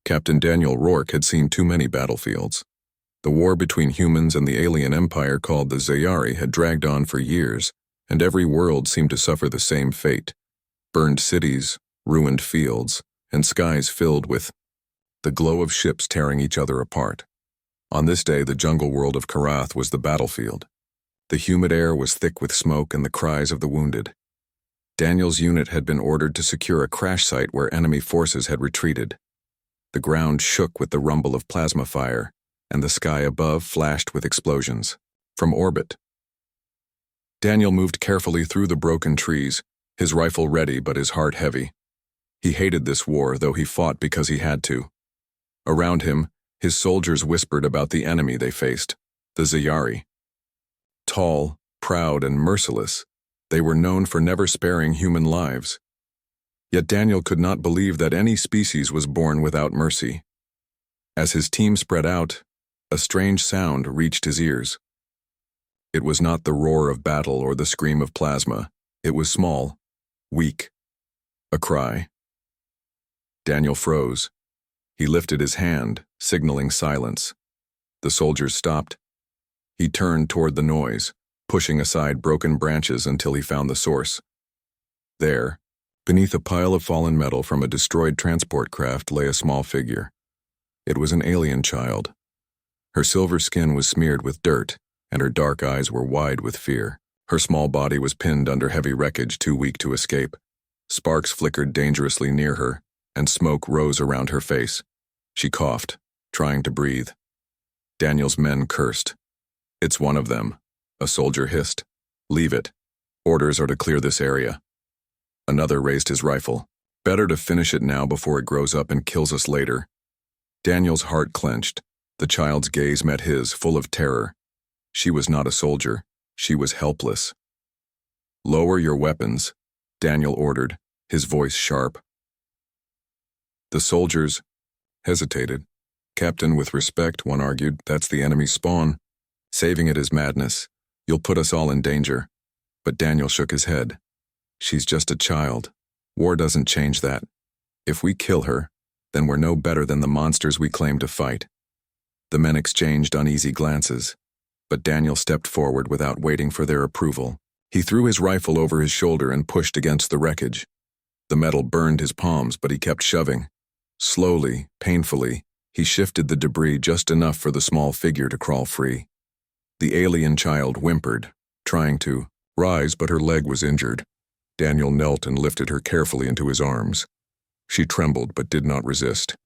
Captain Daniel Rourke had seen too many battlefields. The war between humans and the alien empire called the Scifi had dragged on for years, and every world seemed to suffer the same fate. Burned cities, ruined fields, and skies filled with the glow of ships tearing each other apart. On this day, the jungle world of Karath was the battlefield. The humid air was thick with smoke and the cries of the wounded. Daniel's unit had been ordered to secure a crash site where enemy forces had retreated. The ground shook with the rumble of plasma fire, and the sky above flashed with explosions. From orbit, Daniel moved carefully through the broken trees, his rifle ready but his heart heavy. He hated this war, though he fought because he had to. Around him, his soldiers whispered about the enemy they faced, the Scifi. Tall, proud, and merciless, they were known for never sparing human lives. Yet Daniel could not believe that any species was born without mercy. As his team spread out, a strange sound reached his ears. It was not the roar of battle or the scream of plasma. It was small, weak, a cry. Daniel froze. He lifted his hand, signaling silence. The soldiers stopped. He turned toward the noise, pushing aside broken branches until he found the source. There, beneath a pile of fallen metal from a destroyed transport craft, lay a small figure. It was an alien child. Her silver skin was smeared with dirt, and her dark eyes were wide with fear. Her small body was pinned under heavy wreckage, too weak to escape. Sparks flickered dangerously near her, and smoke rose around her face. She coughed, trying to breathe. Daniel's men cursed. "It's one of them," a soldier hissed. "Leave it. Orders are to clear this area." Another raised his rifle. "Better to finish it now before it grows up and kills us later." Daniel's heart clenched. The child's gaze met his, full of terror. She was not a soldier. She was helpless. "Lower your weapons," Daniel ordered, his voice sharp. The soldiers hesitated. "Captain, with respect," one argued, "that's the enemy's spawn. Saving it is madness. You'll put us all in danger." But Daniel shook his head. "She's just a child. War doesn't change that. If we kill her, then we're no better than the monsters we claim to fight." The men exchanged uneasy glances, but Daniel stepped forward without waiting for their approval. He threw his rifle over his shoulder and pushed against the wreckage. The metal burned his palms, but he kept shoving. Slowly, painfully, he shifted the debris just enough for the small figure to crawl free. The alien child whimpered, trying to rise, but her leg was injured. Daniel knelt and lifted her carefully into his arms. She trembled but did not resist.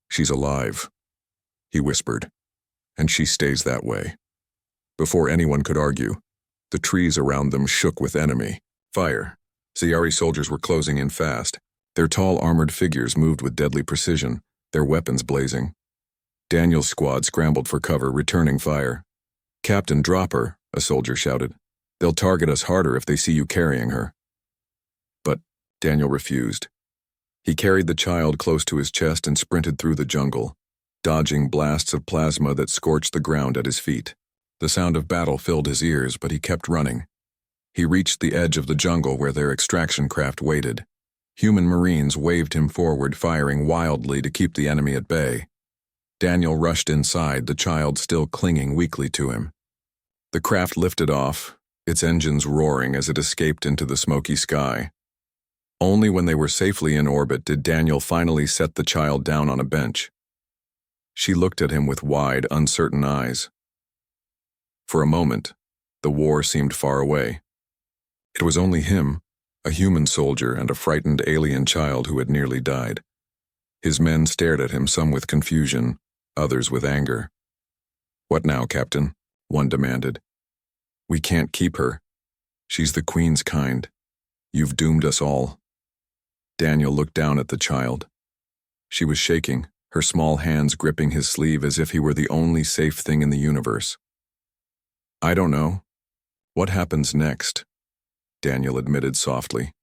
"She's alive," he whispered, "and she stays that way." Before anyone could argue, the trees around them shook with enemy fire. Scifi soldiers were closing in fast. Their tall armored figures moved with deadly precision, their weapons blazing. Daniel's squad scrambled for cover, returning fire. "Captain, drop her," a soldier shouted. "They'll target us harder if they see you carrying her." But Daniel refused. He carried the child close to his chest and sprinted through the jungle, dodging blasts of plasma that scorched the ground at his feet. The sound of battle filled his ears, but he kept running. He reached the edge of the jungle where their extraction craft waited. Human Marines waved him forward, firing wildly to keep the enemy at bay. Daniel rushed inside, the child still clinging weakly to him. The craft lifted off, its engines roaring as it escaped into the smoky sky. Only when they were safely in orbit did Daniel finally set the child down on a bench. She looked at him with wide, uncertain eyes. For a moment, the war seemed far away. It was only him, a human soldier, and a frightened alien child who had nearly died. His men stared at him, some with confusion, others with anger. "What now, Captain?" one demanded. "We can't keep her. She's the Queen's kind. You've doomed us all." Daniel looked down at the child. She was shaking, her small hands gripping his sleeve as if he were the only safe thing in the universe. "I don't know. What happens next?" Daniel admitted softly.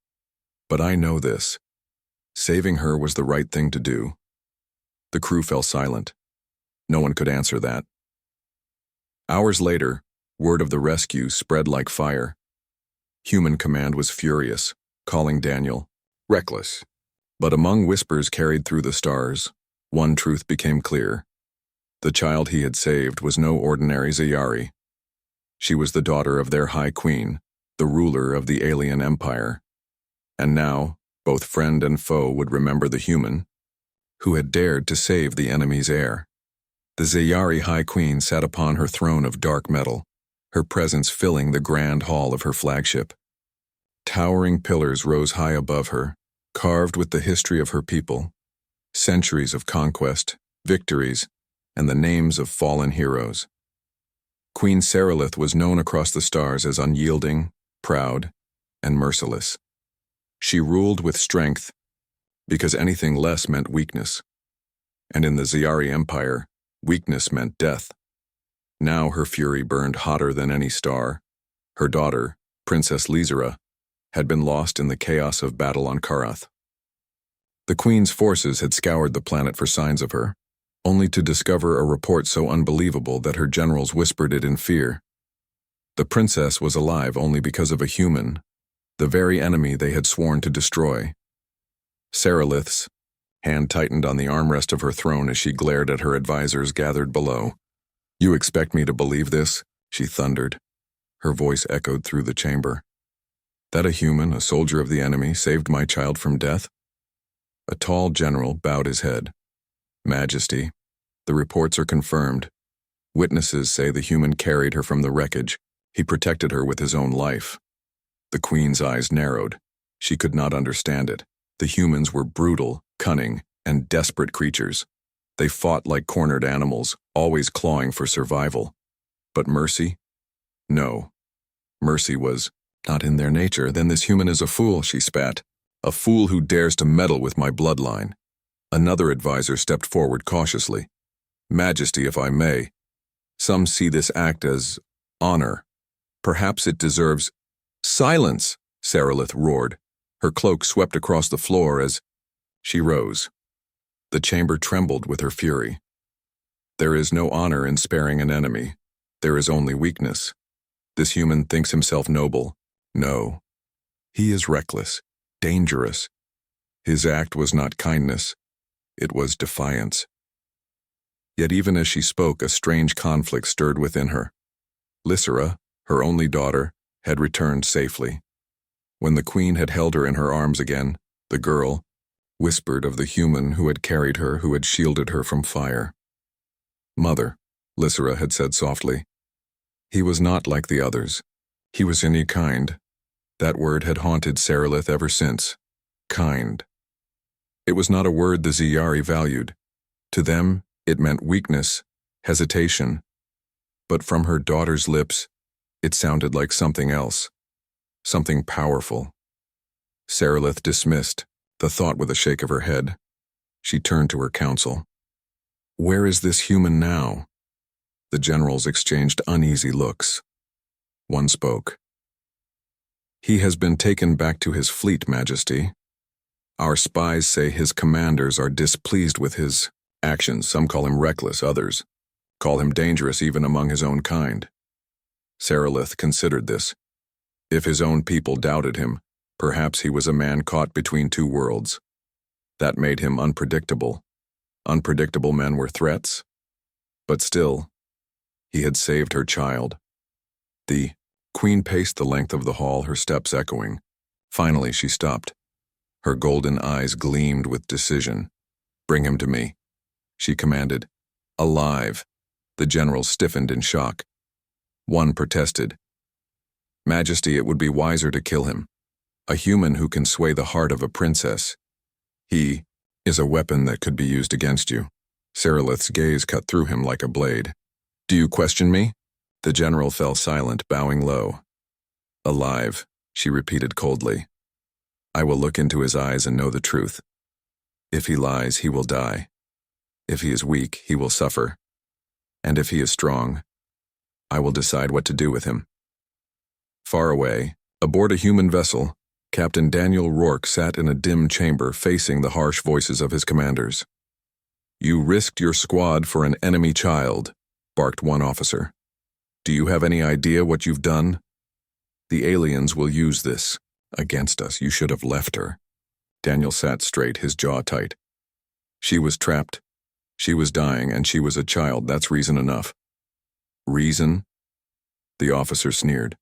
"But I know this. Saving her was the right thing to do." The crew fell silent. No one could answer that. Hours later, word of the rescue spread like fire. Human command was furious, calling Daniel reckless. But among whispers carried through the stars, One truth became clear. The child he had saved was no ordinary Zayari. She was the daughter of their High Queen, the ruler of the alien empire. And now, both friend and foe would remember the human who had dared to save the enemy's heir. The Zayari High Queen sat upon her throne of dark metal, her presence filling the grand hall of her flagship. Towering pillars rose high above her, carved with the history of her people, centuries of conquest, victories, and the names of fallen heroes. Queen Seralith was known across the stars as unyielding, proud, and merciless. She ruled with strength, because anything less meant weakness. And in the Zayari Empire, weakness meant death. Now her fury burned hotter than any star. Her daughter, Princess Lizera, had been lost in the chaos of battle on Karath. The Queen's forces had scoured the planet for signs of her, only to discover a report so unbelievable that her generals whispered it in fear. The princess was alive only because of a human, the very enemy they had sworn to destroy. Seralith's hand tightened on the armrest of her throne as she glared at her advisors gathered below. "You expect me to believe this?" she thundered. Her voice echoed through the chamber. "That a human, a soldier of the enemy, saved my child from death?" A tall general bowed his head. "Majesty, the reports are confirmed. Witnesses say the human carried her from the wreckage. He protected her with his own life." The Queen's eyes narrowed. She could not understand it. The humans were brutal, cunning, and desperate creatures. They fought like cornered animals, always clawing for survival. But mercy? No. Mercy was not in their nature. "Then this human is a fool," she spat. "A fool who dares to meddle with my bloodline." Another advisor stepped forward cautiously. "Majesty, if I may, some see this act as honor. Perhaps it deserves—" "Silence!" Seralith roared. Her cloak swept across the floor as she rose. The chamber trembled with her fury. "There is no honor in sparing an enemy. There is only weakness. This human thinks himself noble. No. He is reckless, dangerous. His act was not kindness. It was defiance." Yet even as she spoke, a strange conflict stirred within her. Lizera, her only daughter, had returned safely. When the Queen had held her in her arms again, the girl whispered of the human who had carried her, who had shielded her from fire. "Mother," Lizera had said softly, "he was not like the others. He was any kind." That word had haunted Seralith ever since. Kind. It was not a word the Zayari valued. To them, it meant weakness, hesitation. But from her daughter's lips, it sounded like something else. Something powerful. Seralith dismissed the thought with a shake of her head. She turned to her council. "Where is this human now?" The generals exchanged uneasy looks. One spoke. "He has been taken back to his fleet, Majesty. Our spies say his commanders are displeased with his actions. Some call him reckless, others call him dangerous even among his own kind." Seralith considered this. If his own people doubted him, perhaps he was a man caught between two worlds. That made him unpredictable. Unpredictable men were threats. But still, he had saved her child. The Queen paced the length of the hall, her steps echoing. Finally, she stopped. Her golden eyes gleamed with decision. "Bring him to me," she commanded. "Alive." The generals stiffened in shock. One protested. "Majesty, it would be wiser to kill him. A human who can sway the heart of a princess. He is a weapon that could be used against you." Seralith's gaze cut through him like a blade. "Do you question me?" The general fell silent, bowing low. "Alive," she repeated coldly. "I will look into his eyes and know the truth. If he lies, he will die. If he is weak, he will suffer. And if he is strong, I will decide what to do with him." Far away, aboard a human vessel, Captain Daniel Rourke sat in a dim chamber facing the harsh voices of his commanders. "You risked your squad for an enemy child," barked one officer. "Do you have any idea what you've done? The aliens will use this against us. You should have left her." Daniel sat straight, his jaw tight. "She was trapped She was dying, and she was a child. That's reason enough. Reason? The officer sneered.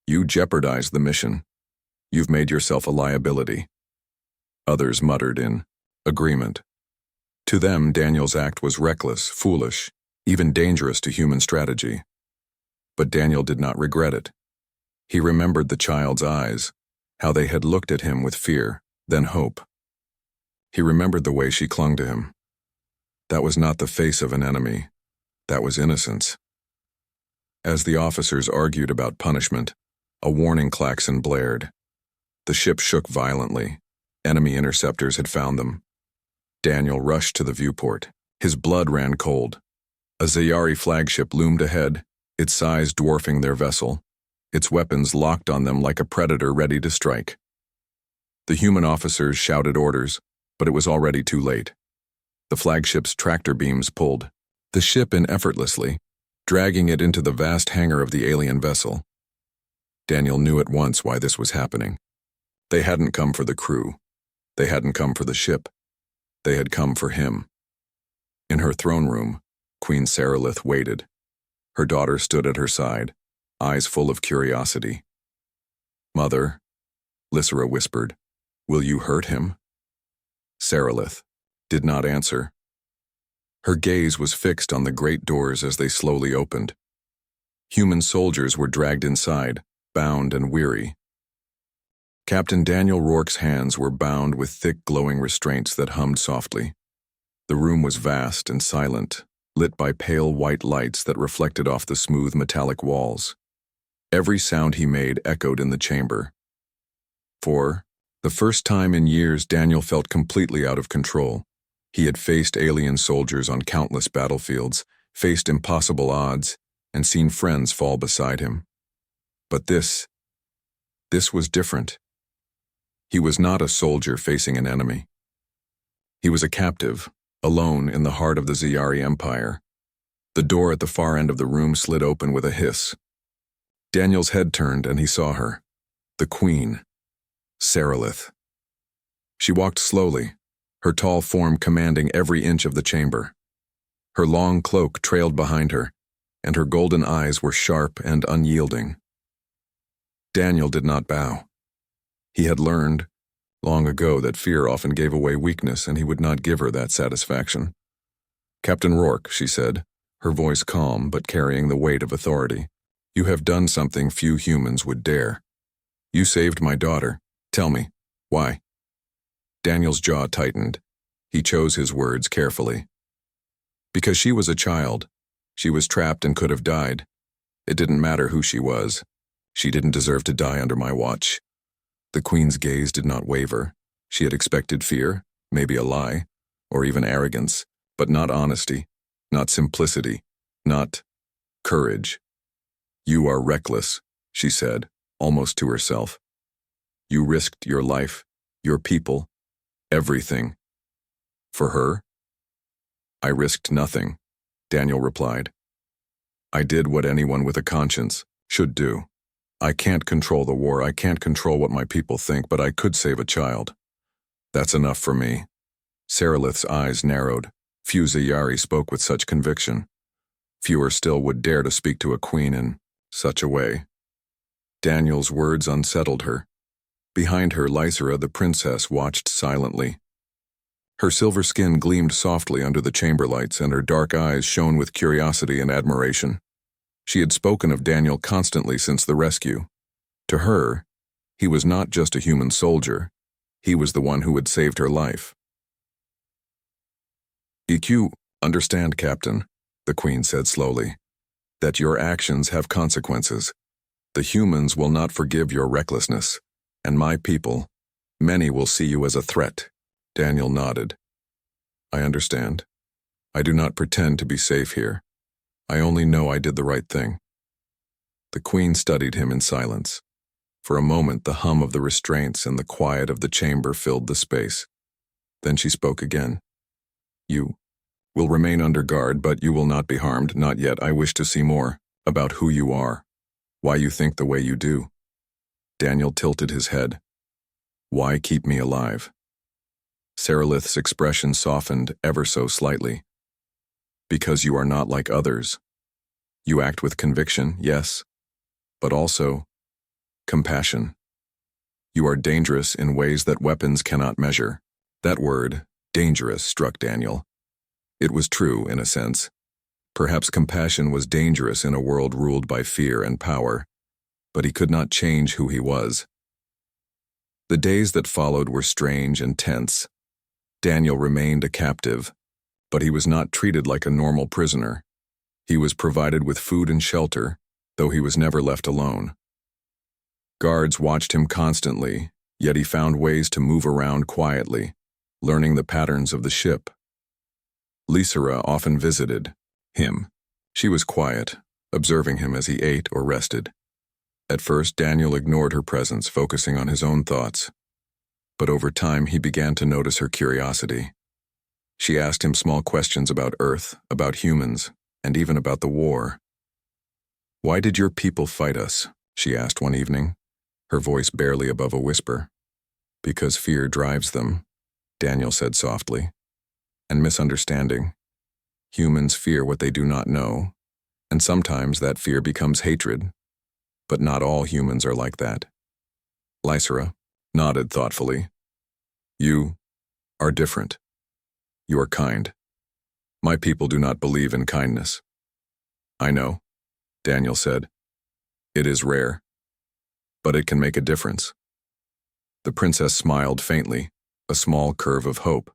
You jeopardized the mission. You've made yourself a liability. Others muttered in agreement. To them, Daniel's act was reckless, foolish, even dangerous to human strategy. But Daniel did not regret it. He remembered the child's eyes, how they had looked at him with fear, then hope. He remembered the way she clung to him. That was not the face of an enemy. That was innocence. As the officers argued about punishment, a warning klaxon blared. The ship shook violently. Enemy interceptors had found them. Daniel rushed to the viewport. His blood ran cold. A Zayari flagship loomed ahead, its size dwarfing their vessel, its weapons locked on them like a predator ready to strike. The human officers shouted orders, but it was already too late. The flagship's tractor beams pulled the ship in effortlessly, dragging it into the vast hangar of the alien vessel. Daniel knew at once why this was happening. They hadn't come for the crew. They hadn't come for the ship. They had come for him. In her throne room, Queen Sarilith waited. Her daughter stood at her side, eyes full of curiosity. Mother, Lysera whispered, will you hurt him? Sarilith did not answer. Her gaze was fixed on the great doors as they slowly opened. Human soldiers were dragged inside, bound and weary. Captain Daniel Rourke's hands were bound with thick glowing restraints that hummed softly. The room was vast and silent, lit by pale white lights that reflected off the smooth metallic walls. Every sound he made echoed in the chamber. For the first time in years, Daniel felt completely out of control. He had faced alien soldiers on countless battlefields, faced impossible odds, and seen friends fall beside him. But this was different. He was not a soldier facing an enemy. He was a captive, alone in the heart of the Zayari Empire. The door at the far end of the room slid open with a hiss. Daniel's head turned and he saw her, the queen, Sarilith. She walked slowly, her tall form commanding every inch of the chamber. Her long cloak trailed behind her, and her golden eyes were sharp and unyielding. Daniel did not bow. He had learned, long ago, that fear often gave away weakness, and he would not give her that satisfaction. Captain Rourke, she said, her voice calm but carrying the weight of authority. You have done something few humans would dare. You saved my daughter. Tell me, why? Daniel's jaw tightened. He chose his words carefully. Because she was a child. She was trapped and could have died. It didn't matter who she was. She didn't deserve to die under my watch. The queen's gaze did not waver. She had expected fear, maybe a lie, or even arrogance, but not honesty, not simplicity, not courage. You are reckless, she said, almost to herself. You risked your life, your people, everything. For her? I risked nothing, Daniel replied. I did what anyone with a conscience should do. I can't control the war, I can't control what my people think, but I could save a child. That's enough for me. Sarilith's eyes narrowed. Few Zayari spoke with such conviction. Fewer still would dare to speak to a queen in such a way. Daniel's words unsettled her. Behind her, Lysera, the princess, watched silently. Her silver skin gleamed softly under the chamber lights, and her dark eyes shone with curiosity and admiration. She had spoken of Daniel constantly since the rescue. To her, he was not just a human soldier. He was the one who had saved her life. "You understand, Captain," the Queen said slowly, "that your actions have consequences. The humans will not forgive your recklessness, and my people, many will see you as a threat." Daniel nodded. "I understand. I do not pretend to be safe here. I only know I did the right thing." The Queen studied him in silence. For a moment, the hum of the restraints and the quiet of the chamber filled the space. Then she spoke again. "You will remain under guard, but you will not be harmed, not yet. I wish to see more about who you are, why you think the way you do." Daniel tilted his head. "Why keep me alive?" Sarilith's expression softened ever so slightly. Because you are not like others. You act with conviction, yes, but also compassion. You are dangerous in ways that weapons cannot measure. That word, dangerous, struck Daniel. It was true, in a sense. Perhaps compassion was dangerous in a world ruled by fear and power, but he could not change who he was. The days that followed were strange and tense. Daniel remained a captive, but he was not treated like a normal prisoner. He was provided with food and shelter, though he was never left alone. Guards watched him constantly, yet he found ways to move around quietly, learning the patterns of the ship. Lysera often visited him. She was quiet, observing him as he ate or rested. At first, Daniel ignored her presence, focusing on his own thoughts. But over time, he began to notice her curiosity. She asked him small questions about Earth, about humans, and even about the war. "Why did your people fight us?" she asked one evening, her voice barely above a whisper. "Because fear drives them," Daniel said softly. "And misunderstanding. Humans fear what they do not know, and sometimes that fear becomes hatred. But not all humans are like that." Lysera nodded thoughtfully. "You are different. You are kind. My people do not believe in kindness." "I know," Daniel said. "It is rare, but it can make a difference." The princess smiled faintly, a small curve of hope.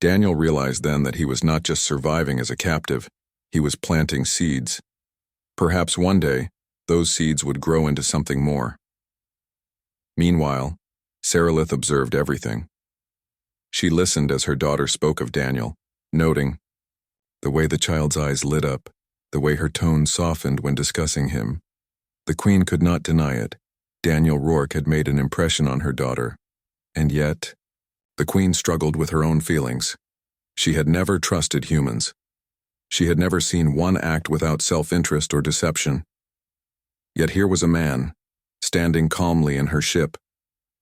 Daniel realized then that he was not just surviving as a captive, he was planting seeds. Perhaps one day, those seeds would grow into something more. Meanwhile, Sarilith observed everything. She listened as her daughter spoke of Daniel, noting the way the child's eyes lit up, the way her tone softened when discussing him. The queen could not deny it. Daniel Rourke had made an impression on her daughter. And yet, the queen struggled with her own feelings. She had never trusted humans. She had never seen one act without self-interest or deception. Yet here was a man, standing calmly in her ship,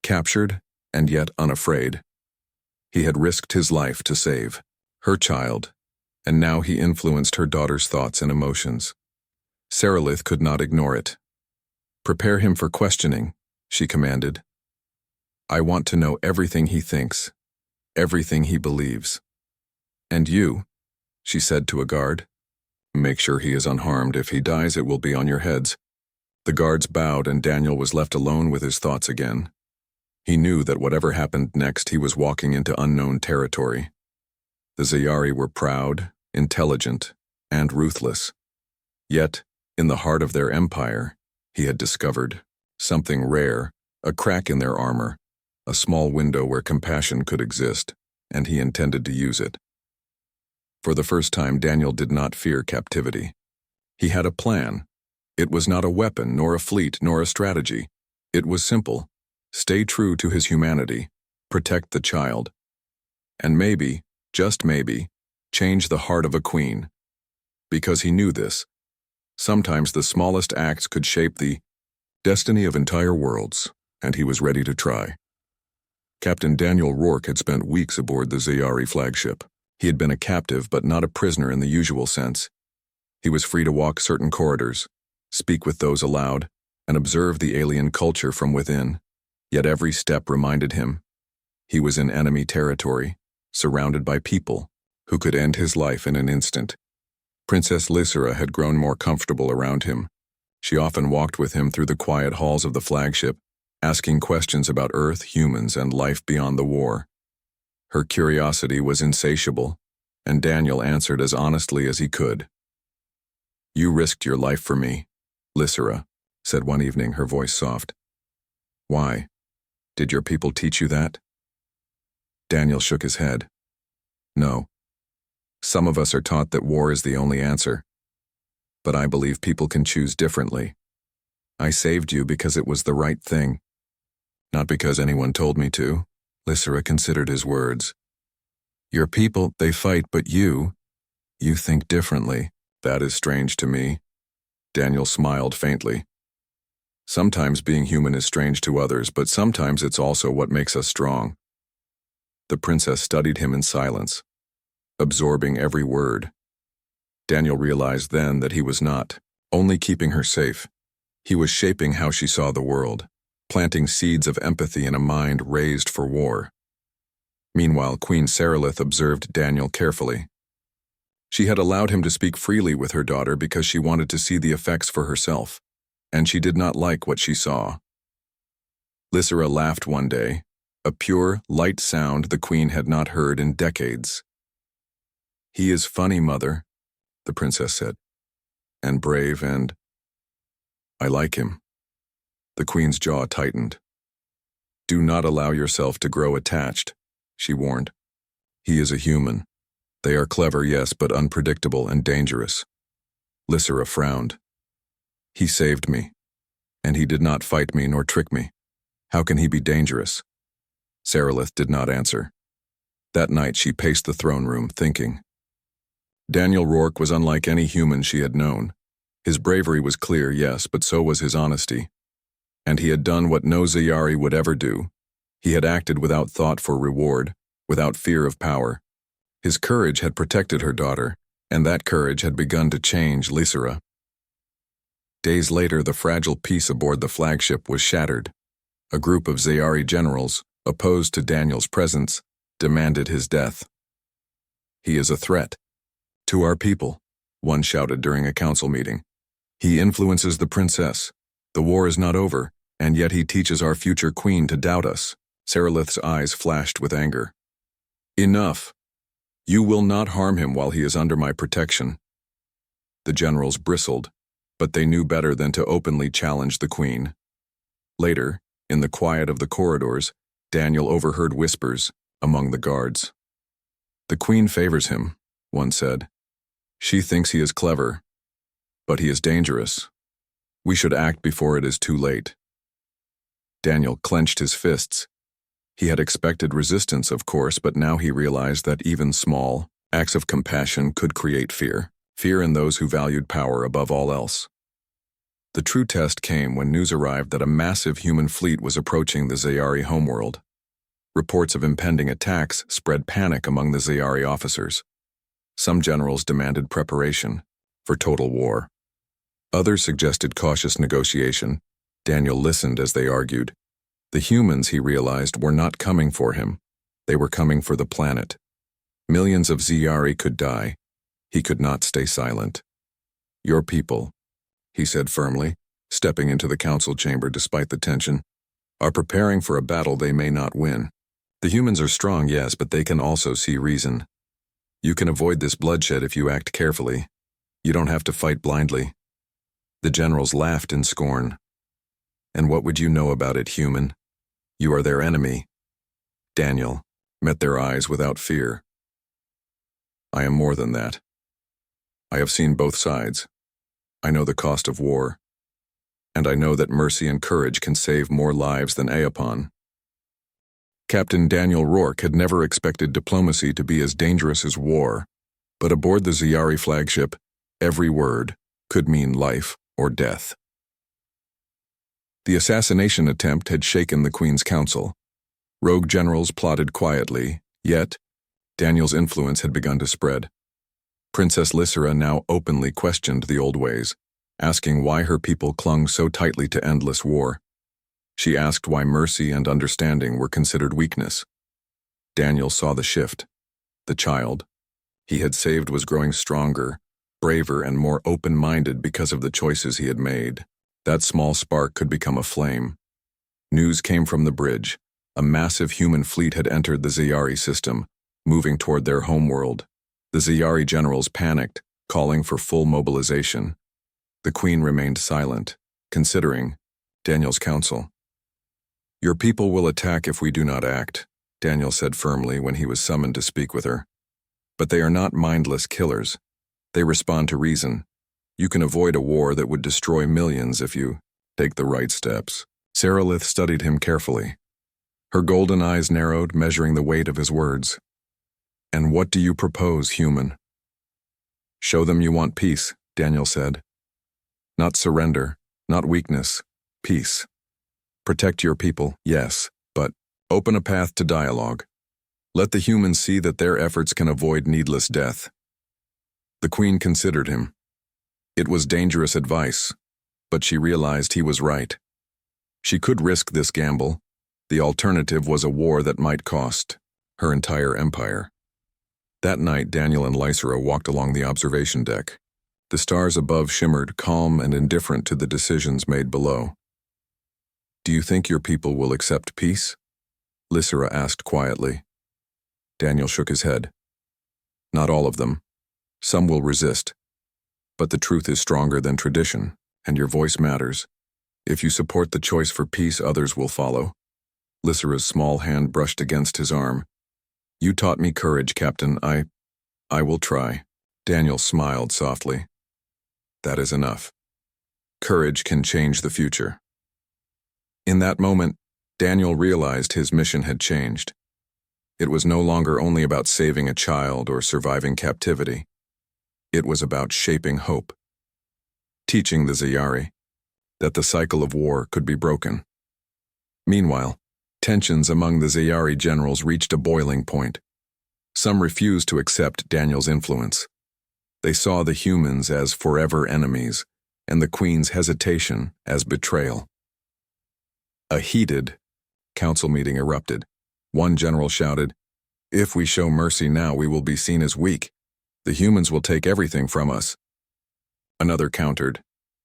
captured and yet unafraid. He had risked his life to save her child, and now he influenced her daughter's thoughts and emotions. Sarilith could not ignore it. "Prepare him for questioning," she commanded. "I want to know everything he thinks, everything he believes. And you," she said to a guard, "make sure he is unharmed. If he dies, it will be on your heads." The guards bowed, and Daniel was left alone with his thoughts again. He knew that whatever happened next, he was walking into unknown territory. The Zayari were proud, intelligent, and ruthless. Yet, in the heart of their empire, he had discovered something rare, a crack in their armor, a small window where compassion could exist, and he intended to use it. For the first time, Daniel did not fear captivity. He had a plan. It was not a weapon, nor a fleet, nor a strategy. It was simple. Stay true to his humanity, protect the child, and maybe, just maybe, change the heart of a queen. Because he knew this. Sometimes the smallest acts could shape the destiny of entire worlds, and he was ready to try. Captain Daniel Rourke had spent weeks aboard the Zayari flagship. He had been a captive, but not a prisoner in the usual sense. He was free to walk certain corridors, speak with those aloud, and observe the alien culture from within. Yet every step reminded him he was in enemy territory, surrounded by people who could end his life in an instant. Princess Lysera had grown more comfortable around him. She often walked with him through the quiet halls of the flagship, asking questions about Earth, humans, and life beyond the war. Her curiosity was insatiable, and Daniel answered as honestly as he could. "You risked your life for me," Lysera said one evening, her voice soft. "Why? Did your people teach you that?" Daniel shook his head. "No. Some of us are taught that war is the only answer. But I believe people can choose differently. I saved you because it was the right thing. Not because anyone told me to." Lysera considered his words. "Your people, they fight, but you think differently." "That is strange to me." Daniel smiled faintly. "Sometimes being human is strange to others, but sometimes it's also what makes us strong." The princess studied him in silence, absorbing every word. Daniel realized then that he was not only keeping her safe, he was shaping how she saw the world, planting seeds of empathy in a mind raised for war. Meanwhile, Queen Sarilith observed Daniel carefully. She had allowed him to speak freely with her daughter because she wanted to see the effects for herself, and she did not like what she saw. Lysera laughed one day, a pure, light sound the queen had not heard in decades. "He is funny, mother," the princess said, "and brave and I like him." The queen's jaw tightened. "Do not allow yourself to grow attached," she warned. "He is a human. They are clever, yes, but unpredictable and dangerous." Lysera frowned. "He saved me, and he did not fight me nor trick me. How can he be dangerous?" Sarilith did not answer. That night she paced the throne room, thinking. Daniel Rourke was unlike any human she had known. His bravery was clear, yes, but so was his honesty. And he had done what no Ziyari would ever do. He had acted without thought for reward, without fear of power. His courage had protected her daughter, and that courage had begun to change Lysera. Days later, the fragile peace aboard the flagship was shattered. A group of Ziyari generals, opposed to Daniel's presence, demanded his death. "He is a threat to our people," one shouted during a council meeting. "He influences the princess. The war is not over, and yet he teaches our future queen to doubt us." Sarilith's eyes flashed with anger. "Enough! You will not harm him while he is under my protection." The generals bristled, but they knew better than to openly challenge the queen. Later, in the quiet of the corridors, Daniel overheard whispers among the guards. "The queen favors him," one said. "She thinks he is clever, but he is dangerous. We should act before it is too late." Daniel clenched his fists. He had expected resistance, of course, but now he realized that even small acts of compassion could create fear in those who valued power above all else. The true test came when news arrived that a massive human fleet was approaching the Ziyari homeworld. Reports of impending attacks spread panic among the Ziyari officers. Some generals demanded preparation for total war. Others suggested cautious negotiation. Daniel listened as they argued. The humans, he realized, were not coming for him. They were coming for the planet. Millions of Ziyari could die. He could not stay silent. "Your people," he said firmly, stepping into the council chamber despite the tension, "are preparing for a battle they may not win. The humans are strong, yes, but they can also see reason. You can avoid this bloodshed if you act carefully. You don't have to fight blindly." The generals laughed in scorn. "And what would you know about it, human? You are their enemy." Daniel met their eyes without fear. "I am more than that. I have seen both sides. I know the cost of war. And I know that mercy and courage can save more lives than Aeopon." Captain Daniel Rourke had never expected diplomacy to be as dangerous as war, but aboard the Ziyari flagship, every word could mean life or death. The assassination attempt had shaken the Queen's council. Rogue generals plotted quietly, yet Daniel's influence had begun to spread. Princess Lysera now openly questioned the old ways, asking why her people clung so tightly to endless war. She asked why mercy and understanding were considered weakness. Daniel saw the shift. The child he had saved was growing stronger, braver, and more open-minded because of the choices he had made. That small spark could become a flame. News came from the bridge. A massive human fleet had entered the Ziyari system, moving toward their homeworld. The Ziyari generals panicked, calling for full mobilization. The queen remained silent, considering Daniel's counsel. "Your people will attack if we do not act," Daniel said firmly when he was summoned to speak with her. "But they are not mindless killers. They respond to reason. You can avoid a war that would destroy millions if you take the right steps." Sarilith studied him carefully. Her golden eyes narrowed, measuring the weight of his words. "And what do you propose, human?" "Show them you want peace," Daniel said. "Not surrender, not weakness, peace. Protect your people, yes, but open a path to dialogue. Let the humans see that their efforts can avoid needless death." The queen considered him. It was dangerous advice, but she realized he was right. She could risk this gamble. The alternative was a war that might cost her entire empire. That night, Daniel and Lysera walked along the observation deck. The stars above shimmered, calm and indifferent to the decisions made below. "Do you think your people will accept peace?" Lysera asked quietly. Daniel shook his head. "Not all of them. Some will resist. But the truth is stronger than tradition, and your voice matters. If you support the choice for peace, others will follow." Lysera's small hand brushed against his arm. "You taught me courage, Captain. I will try." Daniel smiled softly. "That is enough. Courage can change the future." In that moment, Daniel realized his mission had changed. It was no longer only about saving a child or surviving captivity. It was about shaping hope, teaching the Zayari that the cycle of war could be broken. Meanwhile, tensions among the Zayari generals reached a boiling point. Some refused to accept Daniel's influence. They saw the humans as forever enemies, and the queen's hesitation as betrayal. A heated council meeting erupted. One general shouted, "If we show mercy now, we will be seen as weak. The humans will take everything from us." Another countered,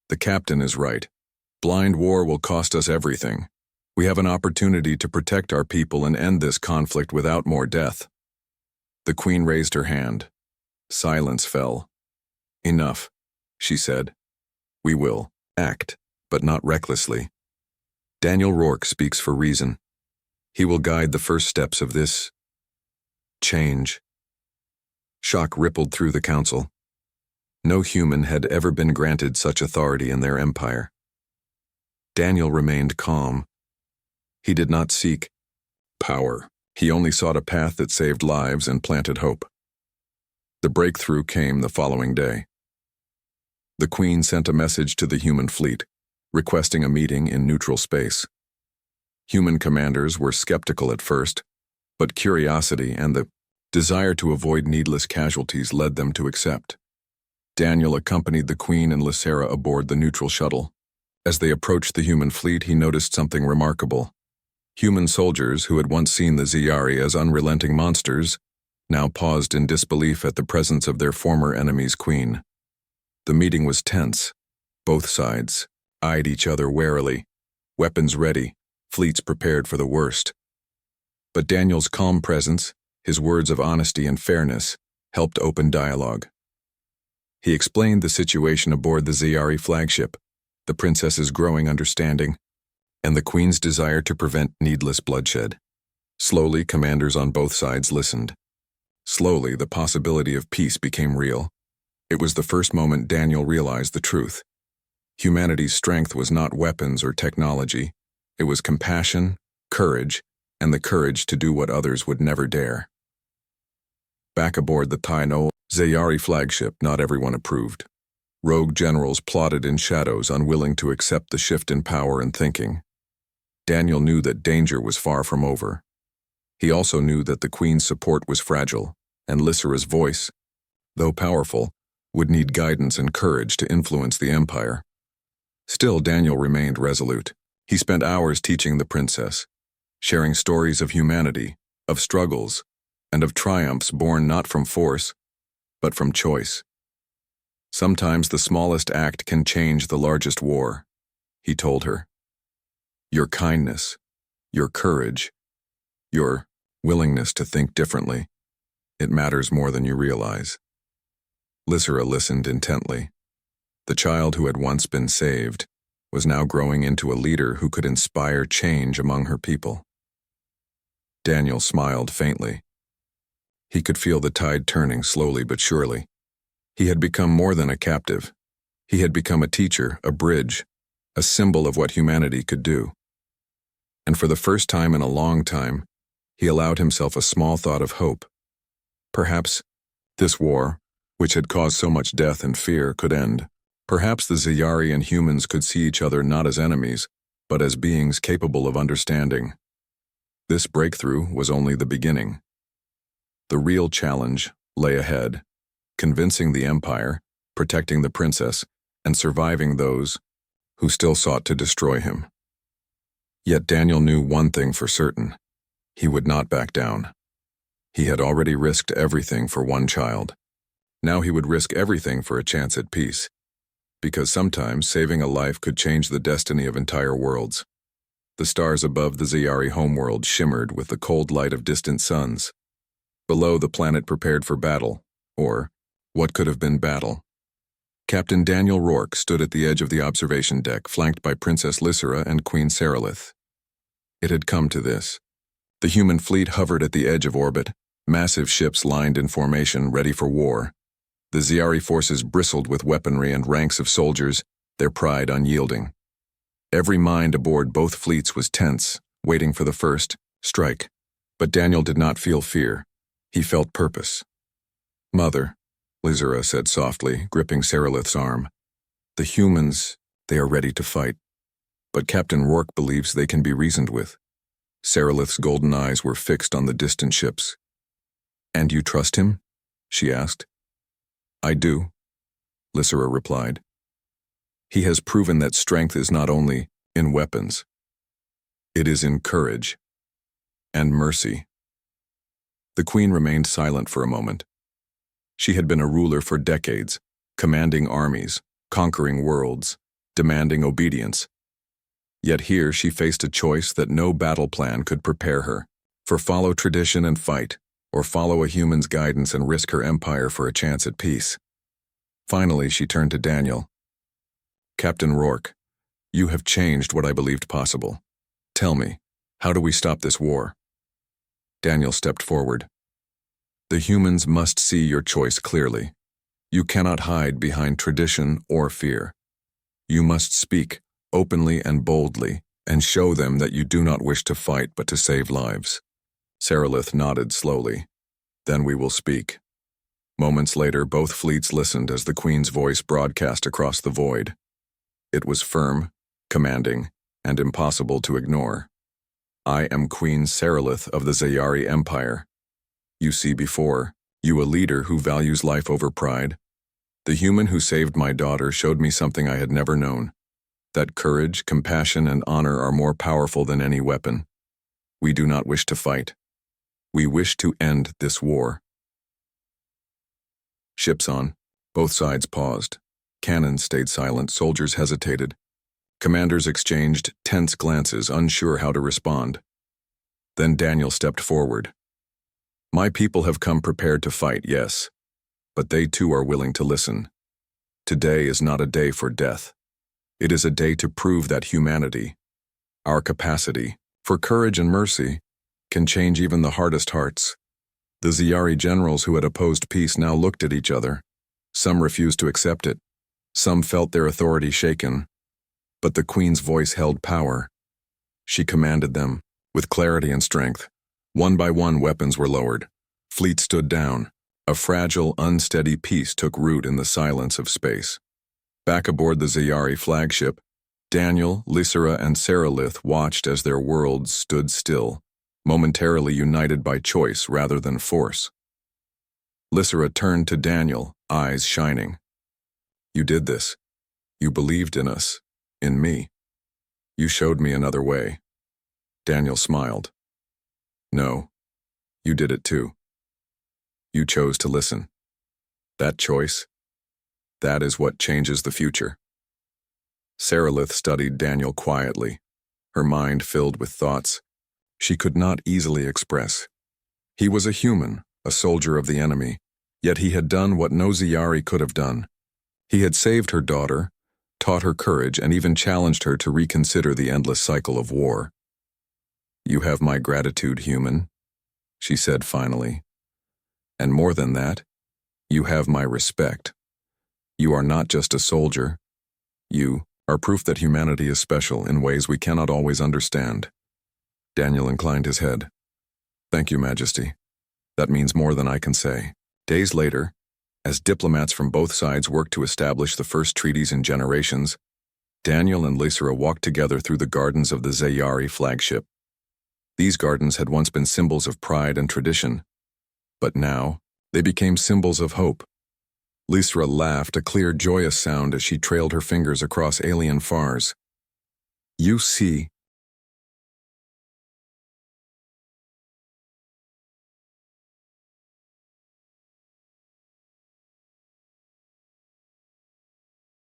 "The captain is right. Blind war will cost us everything. We have an opportunity to protect our people and end this conflict without more death." The queen raised her hand. Silence fell. "Enough," she said. "We will act, but not recklessly. Daniel Rourke speaks for reason. He will guide the first steps of this change." Shock rippled through the council. No human had ever been granted such authority in their empire. Daniel remained calm. He did not seek power. He only sought a path that saved lives and planted hope. The breakthrough came the following day. The Queen sent a message to the human fleet, requesting a meeting in neutral space. Human commanders were skeptical at first, but curiosity and the desire to avoid needless casualties led them to accept. Daniel accompanied the Queen and Lysera aboard the neutral shuttle. As they approached the human fleet, he noticed something remarkable. Human soldiers who had once seen the Zayari as unrelenting monsters now paused in disbelief at the presence of their former enemy's queen. The meeting was tense. Both sides eyed each other warily, weapons ready, fleets prepared for the worst. But Daniel's calm presence, his words of honesty and fairness, helped open dialogue. He explained the situation aboard the Zayari flagship, the princess's growing understanding, and the Queen's desire to prevent needless bloodshed. Slowly, commanders on both sides listened. Slowly, the possibility of peace became real. It was the first moment Daniel realized the truth. Humanity's strength was not weapons or technology. It was compassion, courage, and the courage to do what others would never dare. Back aboard the Taino Zayari flagship, not everyone approved. Rogue generals plotted in shadows, unwilling to accept the shift in power and thinking. Daniel knew that danger was far from over. He also knew that the Queen's support was fragile, and Lysera's voice, though powerful, would need guidance and courage to influence the empire. Still, Daniel remained resolute. He spent hours teaching the princess, sharing stories of humanity, of struggles, and of triumphs born not from force, but from choice. Sometimes the smallest act can change the largest war, he told her. Your kindness, your courage, your willingness to think differently, it matters more than you realize. Lysera listened intently. The child who had once been saved was now growing into a leader who could inspire change among her people. Daniel smiled faintly. He could feel the tide turning slowly but surely. He had become more than a captive. He had become a teacher, a bridge, a symbol of what humanity could do. And for the first time in a long time, he allowed himself a small thought of hope. Perhaps this war, which had caused so much death and fear, could end. Perhaps the Zayari and humans could see each other not as enemies, but as beings capable of understanding. This breakthrough was only the beginning. The real challenge lay ahead, convincing the Empire, protecting the princess, and surviving those who still sought to destroy him. Yet Daniel knew one thing for certain. He would not back down. He had already risked everything for one child. Now he would risk everything for a chance at peace. Because sometimes saving a life could change the destiny of entire worlds. The stars above the Ziyari homeworld shimmered with the cold light of distant suns. Below, the planet prepared for battle, or what could have been battle. Captain Daniel Rourke stood at the edge of the observation deck, flanked by Princess Lysera and Queen Saralith. It had come to this. The human fleet hovered at the edge of orbit, massive ships lined in formation, ready for war. The Ziyari forces bristled with weaponry and ranks of soldiers, their pride unyielding. Every mind aboard both fleets was tense, waiting for the first strike. But Daniel did not feel fear. He felt purpose. "Mother," Lysera said softly, gripping Saralith's arm. "The humans, they are ready to fight. But Captain Rourke believes they can be reasoned with." Saralith's golden eyes were fixed on the distant ships. "And you trust him?" she asked. "I do," Lysera replied. "He has proven that strength is not only in weapons. It is in courage and mercy." The queen remained silent for a moment. She had been a ruler for decades, commanding armies, conquering worlds, demanding obedience. Yet here she faced a choice that no battle plan could prepare her, for follow tradition and fight, or follow a human's guidance and risk her empire for a chance at peace. Finally, she turned to Daniel. "Captain Rourke, you have changed what I believed possible. Tell me, how do we stop this war?" Daniel stepped forward. "The humans must see your choice clearly. You cannot hide behind tradition or fear. You must speak, openly and boldly, and show them that you do not wish to fight but to save lives." Saralith nodded slowly. "Then we will speak." Moments later, both fleets listened as the Queen's voice broadcast across the void. It was firm, commanding, and impossible to ignore. "I am Queen Saralith of the Ziyari Empire. You see before you a leader who values life over pride. The human who saved my daughter showed me something I had never known, that courage, compassion, and honor are more powerful than any weapon. We do not wish to fight. We wish to end this war." Ships on. Both sides paused. Cannons stayed silent, soldiers hesitated. Commanders exchanged tense glances, unsure how to respond. Then Daniel stepped forward. "My people have come prepared to fight, yes, but they too are willing to listen. Today is not a day for death. It is a day to prove that humanity, our capacity for courage and mercy, can change even the hardest hearts." The Ziyari generals who had opposed peace now looked at each other. Some refused to accept it. Some felt their authority shaken. But the Queen's voice held power. She commanded them, with clarity and strength. One by one, weapons were lowered. Fleets stood down. A fragile, unsteady peace took root in the silence of space. Back aboard the Ziyari flagship, Daniel, Lysera, and Saralith watched as their worlds stood still, momentarily united by choice rather than force. Lysera turned to Daniel, eyes shining. "You did this. You believed in us, in me. You showed me another way." Daniel smiled. "No, you did it too. You chose to listen. That choice, that is what changes the future." Saralith studied Daniel quietly, her mind filled with thoughts she could not easily express. He was a human, a soldier of the enemy, yet he had done what no Ziyari could have done. He had saved her daughter, taught her courage, and even challenged her to reconsider the endless cycle of war. "You have my gratitude, human," she said finally. "And more than that, you have my respect. You are not just a soldier. You are proof that humanity is special in ways we cannot always understand." Daniel inclined his head. "Thank you, Majesty. That means more than I can say." Days later, as diplomats from both sides worked to establish the first treaties in generations, Daniel and Lysera walked together through the gardens of the Ziyari flagship. These gardens had once been symbols of pride and tradition, but now they became symbols of hope. Lysra laughed, a clear, joyous sound as she trailed her fingers across alien fars. You see,